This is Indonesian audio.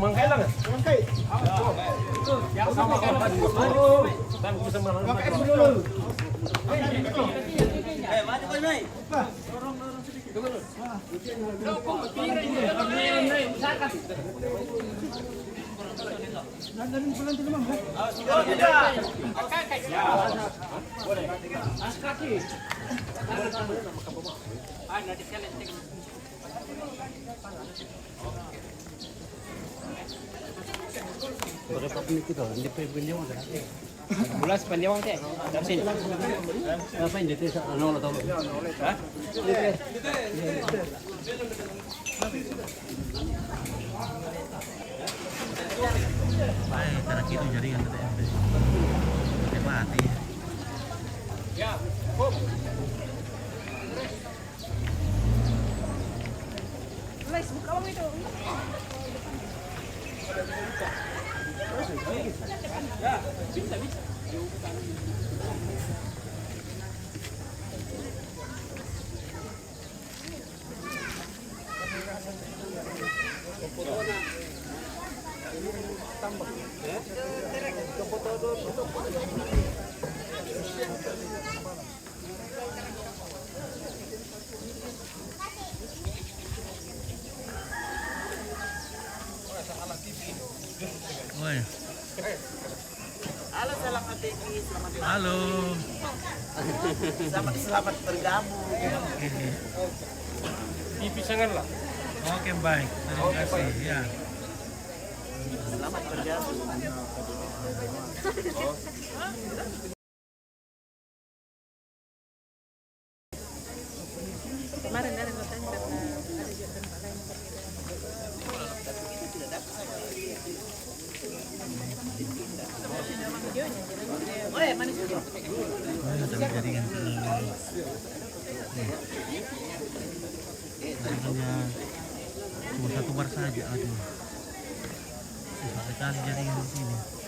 semangkai lah nggak? Semangkai. Yang sama kalau dan bisa mangkai dulu. Maju kau Mei. Dorong sedikit. Berapa menit itu? Hindi pa yung ganyan wala. Bulas pandiawang teh. Dapsin. Apa yung dito sa ano na to? Ha? Ay, cara kita jaringan tadi. Mati. Ya, Bob. Les, buka bang itu. Oi. Halo salam ATV, selamat Halo. selamat bergabung. Dipisahkan lah. Oke, baik. Terima kasih. Ya. Selamat bergabung. Kemarin dari katanya karena ada juga tempat lain Boleh, manis dulu. Oh, ada jaringan. Jaringannya cuma satu bar saja. Aduh. Susah sekali jaringan di sini.